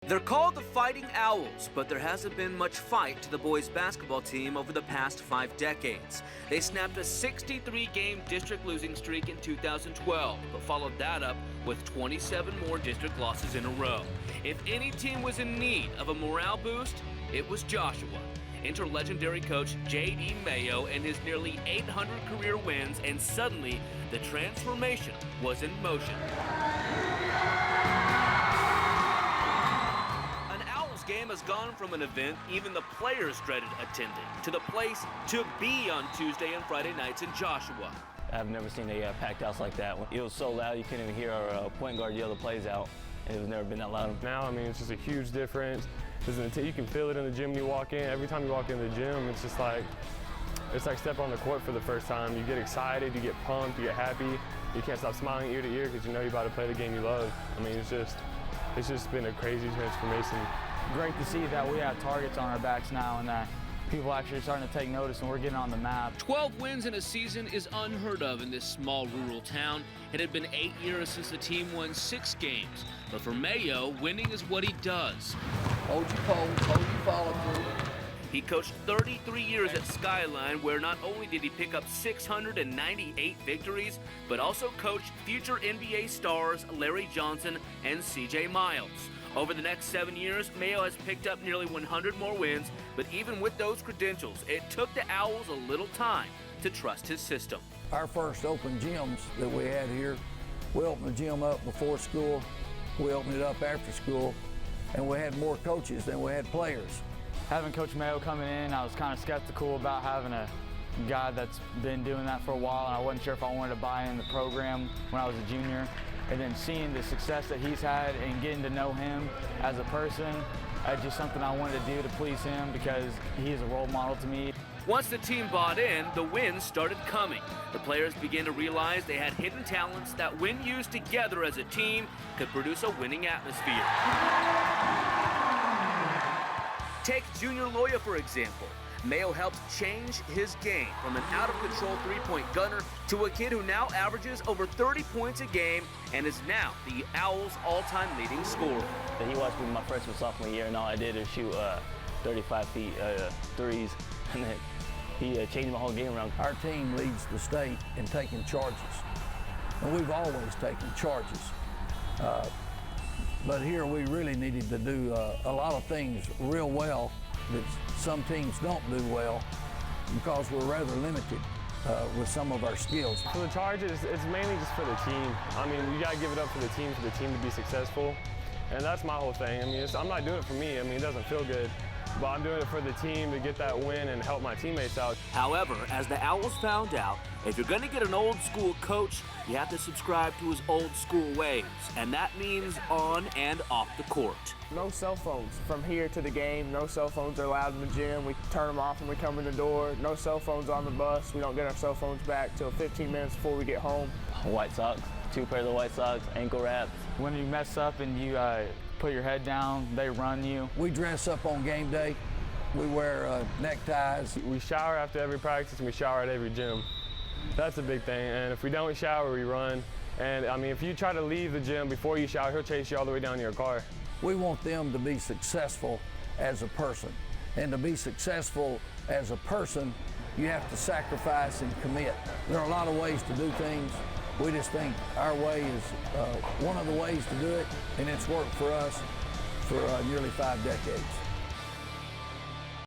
They're called the Fighting Owls, but there hasn't been much fight to the boys basketball team over the past 5 decades. They snapped a 63-game district losing streak in 2012, but followed that up with 27 more district losses in a row. If any team was in need of a morale boost, it was Joshua. Enter legendary coach J.D. Mayo and his nearly 800 career wins, and suddenly the transformation was in motion. Game has gone from an event even the players dreaded attending to the place to be on Tuesday and Friday nights in Joshua. I've never seen a packed house like that. It was so loud you couldn't even hear our point guard yell the plays out, and it was never been that loud. Now, I mean, it's just a huge difference. You can feel it in the gym when you walk in. Every time you walk in the gym, it's like stepping on the court for the first time. You get excited, you get pumped, you get happy. You can't stop smiling ear to ear because you know you're about to play the game you love. I mean, it's just been a crazy transformation. Great to see that we have targets on our backs now and that people actually are starting to take notice and we're getting on the map. 12 wins in a season is unheard of in this small rural town. It had been 8 years since the team won 6 games. But for Mayo, winning is what he does. Hold your pole, hold your follow through. He coached 33 years at Skyline, where not only did he pick up 698 victories, but also coached future NBA stars Larry Johnson and C.J. Miles. Over the next 7 years, Mayo has picked up nearly 100 more wins, but even with those credentials, it took the Owls a little time to trust his system. Our first open gyms that we had here, we opened the gym up before school, we opened it up after school, and we had more coaches than we had players. Having Coach Mayo coming in, I was kind of skeptical about having a guy that's been doing that for a while, and I wasn't sure if I wanted to buy in the program when I was a junior. And then seeing the success that he's had and getting to know him as a person, that's just something I wanted to do to please him because he is a role model to me. Once the team bought in, the wins started coming. The players began to realize they had hidden talents that, when used together as a team, could produce a winning atmosphere. Take Junior Loya, for example. Mayo helped change his game from an out-of-control three-point gunner to a kid who now averages over 30 points a game and is now the Owls' all-time leading scorer. He watched me my freshman, sophomore year, and all I did is shoot 35 feet threes, and then he changed my whole game around. Our team leads the state in taking charges, and we've always taken charges. But here we really needed to do a lot of things real well that some teams don't do well because we're rather limited with some of our skills. For the charges, it's mainly just for the team. I mean, you gotta give it up for the team to be successful. And that's my whole thing. I mean, I'm not doing it for me. I mean, it doesn't feel good. But I'm doing it for the team to get that win and help my teammates out. However, as the Owls found out, if you're going to get an old school coach, you have to subscribe to his old school ways. And that means on and off the court. No cell phones from here to the game. No cell phones are allowed in the gym. We turn them off when we come in the door. No cell phones on the bus. We don't get our cell phones back till 15 minutes before we get home. White socks, 2 pairs of white socks, ankle wraps. When you mess up and you put your head down, they run you. We dress up on game day. We wear neckties. We shower after every practice and we shower at every gym. That's a big thing. And if we don't shower, we run. And I mean, if you try to leave the gym before you shower, he'll chase you all the way down to your car. We want them to be successful as a person. And to be successful as a person, you have to sacrifice and commit. There are a lot of ways to do things. We just think our way is one of the ways to do it, and it's worked for us for nearly 5 decades.